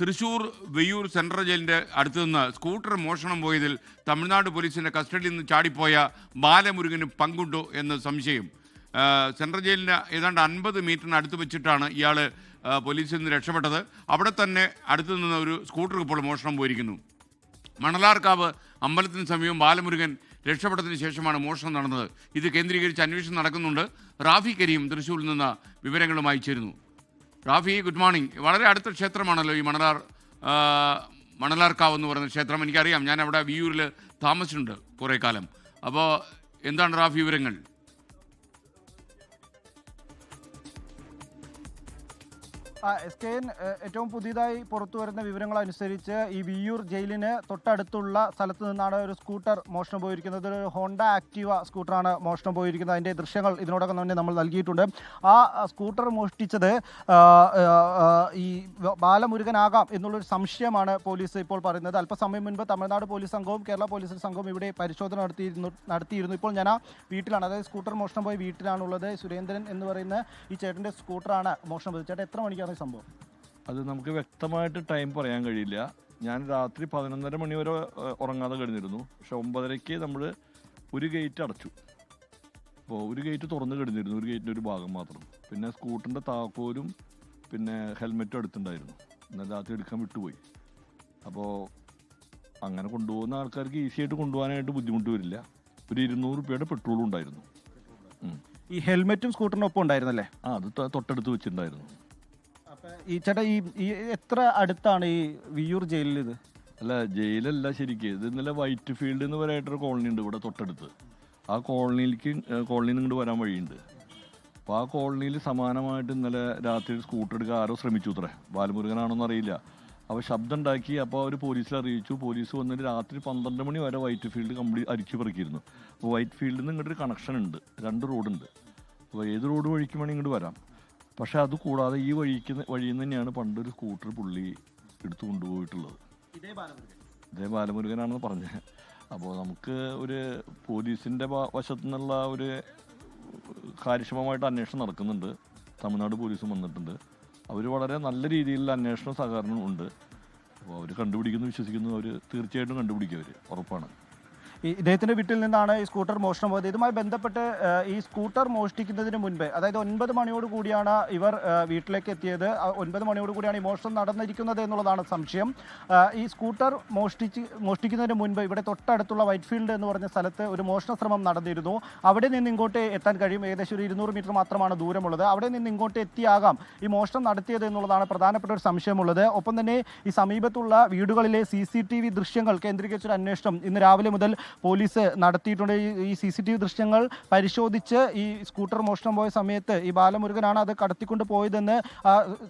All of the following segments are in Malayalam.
തൃശൂർ വെയ്യൂർ സെൻട്രൽ ജയിലിൻ്റെ അടുത്തു നിന്ന് സ്കൂട്ടർ മോഷണം പോയതിൽ തമിഴ്നാട് പോലീസിൻ്റെ കസ്റ്റഡിയിൽ നിന്ന് ചാടിപ്പോയ ബാലമുരുകന് പങ്കുണ്ടോ എന്ന് സംശയം. സെൻട്രൽ ജയിലിൻ്റെ ഏതാണ്ട് 50 മീറ്ററിന് അടുത്ത് വെച്ചിട്ടാണ് ഇയാൾ പോലീസിൽ നിന്ന് രക്ഷപ്പെട്ടത്. അവിടെ തന്നെ അടുത്തു നിന്ന് ഒരു സ്കൂട്ടർ ഇപ്പോൾ മോഷണം പോയിരിക്കുന്നു. മണലാർക്കാവ് അമ്പലത്തിന് സമീപം ബാലമുരുകൻ രക്ഷപ്പെട്ടതിന് ശേഷമാണ് മോഷണം നടന്നത്. ഇത് കേന്ദ്രീകരിച്ച് അന്വേഷണം നടക്കുന്നുണ്ട്. റാഫി കരീം തൃശ്ശൂരിൽ നിന്ന് വിവരങ്ങളുമായി ചേരുന്നു. Rafi, good morning. വളരെ അടുത്ത ക്ഷേത്രമാണല്ലോ ഈ മണലാർക്കാവ് എന്ന് പറയുന്ന ക്ഷേത്രം. എനിക്കറിയാം, ഞാൻ അവിടെ വിയൂരിൽ താമസിച്ചിട്ടുണ്ട് കുറേ കാലം. അപ്പോൾ എന്താണ് റാഫി വിവരങ്ങൾ? SKN ഏറ്റവും പുതിയതായി പുറത്തു വരുന്ന വിവരങ്ങൾ അനുസരിച്ച് ഈ വിയൂർ ജയിലിന് തൊട്ടടുത്തുള്ള സ്ഥലത്ത് നിന്നാണ് ഒരു സ്കൂട്ടർ മോഷണം പോയിരിക്കുന്നത്. ഒരു ഹോണ്ട ആക്റ്റീവ സ്കൂട്ടറാണ് മോഷണം പോയിരിക്കുന്നത്. അതിൻ്റെ ദൃശ്യങ്ങൾ ഇതിനോടകം തന്നെ നമ്മൾ നൽകിയിട്ടുണ്ട്. ആ സ്കൂട്ടർ മോഷ്ടിച്ചത് ഈ ബാലമുരുകനാകാം എന്നുള്ളൊരു സംശയമാണ് പോലീസ് ഇപ്പോൾ പറയുന്നത്. അല്പസമയം മുൻപ് തമിഴ്നാട് പോലീസ് സംഘവും കേരള പോലീസ് സംഘവും ഇവിടെ പരിശോധന നടത്തിയിരുന്നു. ഇപ്പോൾ ഞാൻ ആ വീട്ടിലാണ്, അതായത് സ്കൂട്ടർ മോഷണം പോയ വീട്ടിലാണുള്ളത്. സുരേന്ദ്രൻ എന്ന് പറയുന്ന ഈ ചേട്ടൻ്റെ സ്കൂട്ടറാണ് മോഷണം പോയത്. ചേട്ടൻ എത്ര മണിക്കാണ് സംഭവം? അത് നമുക്ക് വ്യക്തമായിട്ട് ടൈം പറയാൻ കഴിയില്ല. ഞാൻ രാത്രി 11:30 മണി വരെ ഉറങ്ങാതെ കിടന്നിരുന്നു. പക്ഷെ 9:30 നമ്മൾ ഒരു ഗേറ്റ് അടച്ചു. അപ്പോൾ ഒരു ഗേറ്റ് തുറന്ന് കിടന്നിരുന്നു, ഒരു ഗേറ്റിൻ്റെ ഒരു ഭാഗം മാത്രം. പിന്നെ സ്കൂട്ടറിൻ്റെ താക്കോലും പിന്നെ ഹെൽമെറ്റും അടുത്തുണ്ടായിരുന്നു. എന്നാൽ രാത്രി എടുക്കാൻ വിട്ടുപോയി. അപ്പോൾ അങ്ങനെ കൊണ്ടുപോകുന്ന ആൾക്കാർക്ക് ഈസി ആയിട്ട് കൊണ്ടുപോകാനായിട്ട് ബുദ്ധിമുട്ട് വരില്ല. ഒരു 200 രൂപയുടെ പെട്രോളും ഉണ്ടായിരുന്നു. ഈ ഹെൽമെറ്റും സ്കൂട്ടറിനൊപ്പം ഉണ്ടായിരുന്നല്ലേ? അത് തൊട്ടടുത്ത് വെച്ചിട്ടുണ്ടായിരുന്നു. ഈ ചേട്ടാ, ഈ എത്ര അടുത്താണ് ഈ വിയൂർ ജയിലിൽ? ഇത് അല്ല, ജയിലല്ല ശരിക്കും. ഇത് ഇന്നലെ വൈറ്റ് ഫീൽഡ് എന്ന് പറയായിട്ടൊരു കോളനി ഉണ്ട് ഇവിടെ തൊട്ടടുത്ത്. ആ കോളനിയിൽ നിന്ന് ഇങ്ങോട്ട് വരാൻ വഴിയുണ്ട്. അപ്പോൾ ആ കോളനിയിൽ സമാനമായിട്ട് ഇന്നലെ രാത്രി സ്കൂട്ടർ എടുക്കാൻ ആരോ ശ്രമിച്ചു. അത്രേ ബാലമുരുകനാണോന്ന് അറിയില്ല. അപ്പോൾ ശബ്ദം ഉണ്ടാക്കി. അപ്പോൾ അവർ പോലീസിൽ അറിയിച്ചു. പോലീസ് വന്നിട്ട് രാത്രി 12 മണി വരെ വൈറ്റ് ഫീൽഡ് കംപ്ലീറ്റ് അരിച്ചു പെറുക്കിയിരുന്നു. അപ്പോൾ വൈറ്റ് ഫീൽഡിൽ നിന്ന് ഇങ്ങോട്ടൊരു കണക്ഷൻ ഉണ്ട്, 2 റോഡുണ്ട്. അപ്പോൾ ഏത് റോഡ് വഴിക്ക് വേണമെങ്കിൽ ഇങ്ങോട്ട് വരാം. പക്ഷേ അത് കൂടാതെ ഈ വഴിയിൽ നിന്ന് തന്നെയാണ് പണ്ടൊരു സ്കൂട്ടർ പുള്ളി എടുത്തു കൊണ്ടുപോയിട്ടുള്ളത്. ഇതേ ബാലമുരുകനാണെന്ന് പറഞ്ഞത്. അപ്പോൾ നമുക്ക് ഒരു പോലീസിൻ്റെ വശത്തു നിന്നുള്ള ഒരു കാര്യക്ഷമമായിട്ട് അന്വേഷണം നടക്കുന്നുണ്ട്. തമിഴ്നാട് പോലീസും വന്നിട്ടുണ്ട്. അവർ വളരെ നല്ല രീതിയിലുള്ള അന്വേഷണ സഹകരണം ഉണ്ട്. അപ്പോൾ അവർ കണ്ടുപിടിക്കുന്നു, വിശ്വസിക്കുന്നു. അവർ തീർച്ചയായിട്ടും കണ്ടുപിടിക്കും, അവർ ഉറപ്പാണ്. ഇദ്ദേഹത്തിൻ്റെ വീട്ടിൽ നിന്നാണ് ഈ സ്കൂട്ടർ മോഷണം പോയത്. ഇതുമായി ബന്ധപ്പെട്ട് ഈ സ്കൂട്ടർ മോഷ്ടിക്കുന്നതിന് മുൻപ്, അതായത് 9 മണിയോട് കൂടിയാണ് ഇവർ വീട്ടിലേക്ക് എത്തിയത്. 9 മണിയോട് കൂടിയാണ് ഈ മോഷണം നടന്നിരിക്കുന്നത് എന്നുള്ളതാണ് സംശയം. ഈ സ്കൂട്ടർ മോഷ്ടിക്കുന്നതിന് മുൻപ് ഇവിടെ തൊട്ടടുത്തുള്ള വൈറ്റ് ഫീൽഡ് എന്ന് പറഞ്ഞ സ്ഥലത്ത് ഒരു മോഷണ ശ്രമം നടന്നിരുന്നു. അവിടെ നിന്ന് ഇങ്ങോട്ട് എത്താൻ കഴിയും. ഏകദേശം ഒരു 200 മീറ്റർ മാത്രമാണ് ദൂരമുള്ളത്. അവിടെ നിന്ന് ഇങ്ങോട്ട് എത്തിയാകാം ഈ മോഷണം നടത്തിയത് എന്നുള്ളതാണ് പ്രധാനപ്പെട്ട ഒരു സംശയമുള്ളത്. ഒപ്പം തന്നെ ഈ സമീപത്തുള്ള വീടുകളിലെ CCTV ദൃശ്യങ്ങൾ കേന്ദ്രീകരിച്ചൊരു അന്വേഷണം ഇന്ന് രാവിലെ മുതൽ പോലീസ് നടത്തിയിട്ടുണ്ട്. ഈ CCTV ദൃശ്യങ്ങൾ പരിശോധിച്ച് ഈ സ്കൂട്ടർ മോഷണം പോയ സമയത്ത് ഈ ബാലമുരുകനാണ് അത് കടത്തിക്കൊണ്ട് പോയതെന്ന്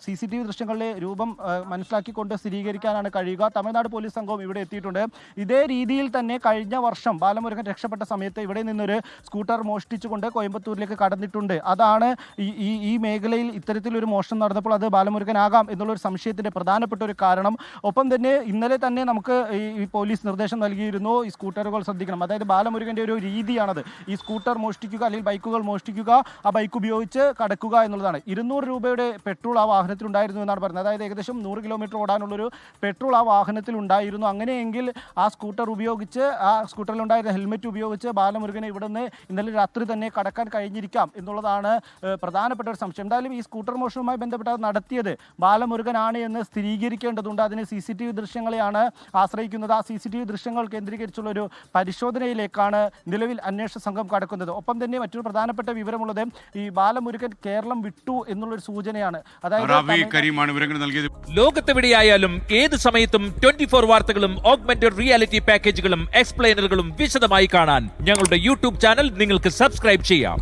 CCTV ദൃശ്യങ്ങളിലെ രൂപം മനസ്സിലാക്കിക്കൊണ്ട് സ്ഥിരീകരിക്കാനാണ് കഴിയുക. തമിഴ്നാട് പോലീസ് സംഘവും ഇവിടെ എത്തിയിട്ടുണ്ട്. ഇതേ രീതിയിൽ തന്നെ കഴിഞ്ഞ വർഷം ബാലമുരുകൻ രക്ഷപ്പെട്ട സമയത്ത് ഇവിടെ നിന്നൊരു സ്കൂട്ടർ മോഷ്ടിച്ചുകൊണ്ട് കോയമ്പത്തൂരിലേക്ക് കടന്നിട്ടുണ്ട്. അതാണ് ഈ മേഖലയിൽ ഇത്തരത്തിലൊരു മോഷണം നടന്നപ്പോൾ അത് ബാലമുരുകനാകാം എന്നുള്ളൊരു സംശയത്തിൻ്റെ പ്രധാനപ്പെട്ട ഒരു കാരണം. ഒപ്പം തന്നെ ഇന്നലെ തന്നെ നമുക്ക് ഈ പോലീസ് നിർദ്ദേശം നൽകിയിരുന്നു, ഈ സ്കൂട്ടറുകൾ ശ്രദ്ധിക്കണം. അതായത് ബാലമുരുകൻ്റെ ഒരു രീതിയാണത്. ഈ സ്കൂട്ടർ മോഷ്ടിക്കുക അല്ലെങ്കിൽ ബൈക്കുകൾ മോഷ്ടിക്കുക, ആ ബൈക്ക് ഉപയോഗിച്ച് കടക്കുക എന്നുള്ളതാണ്. 200 രൂപയുടെ പെട്രോൾ ആ വാഹനത്തിൽ ഉണ്ടായിരുന്നു എന്നാണ് പറയുന്നത്. അതായത് ഏകദേശം 100 കിലോമീറ്റർ ഓടാനുള്ളൊരു പെട്രോൾ ആ വാഹനത്തിൽ ഉണ്ടായിരുന്നു. അങ്ങനെയെങ്കിൽ ആ സ്കൂട്ടർ ഉപയോഗിച്ച്, ആ സ്കൂട്ടറിലുണ്ടായിരുന്ന ഹെൽമെറ്റ് ഉപയോഗിച്ച് ബാലമുരുകനെ ഇവിടുന്ന് ഇന്നലെ രാത്രി തന്നെ കടക്കാൻ കഴിഞ്ഞിരിക്കാം എന്നുള്ളതാണ് പ്രധാനപ്പെട്ട ഒരു സംശയം. എന്തായാലും ഈ സ്കൂട്ടർ മോഷണവുമായി ബന്ധപ്പെട്ട് നടത്തിയത് ബാലമുരുകനാണ് എന്ന് സ്ഥിരീകരിക്കേണ്ടതുണ്ട്. അതിന് CCTV ദൃശ്യങ്ങളെയാണ് ആശ്രയിക്കുന്നത്. ആ CCTV ദൃശ്യങ്ങൾ കേന്ദ്രീകരിച്ചുള്ളൊരു പരിശോധനയിലേക്കാണ് നിലവിൽ അന്വേഷണ സംഘം കടക്കുന്നത്. ഒപ്പം തന്നെ മറ്റൊരു പ്രധാനപ്പെട്ട വിവരമുള്ളത് ഈ ബാലമുരുകൻ കേരളം വിട്ടു എന്നുള്ളൊരു സൂചനയാണ്. അതായത് ലോകത്തെവിടെയായാലും ഏത് സമയത്തും 24 വാർത്തകളും ഓഗ്മെന്റഡ് റിയാലിറ്റി പാക്കേജുകളും എക്സ്പ്ലെയിനറുകളും വിശദമായി കാണാൻ ഞങ്ങളുടെ YouTube ചാനൽ നിങ്ങൾക്ക് സബ്സ്ക്രൈബ് ചെയ്യാം.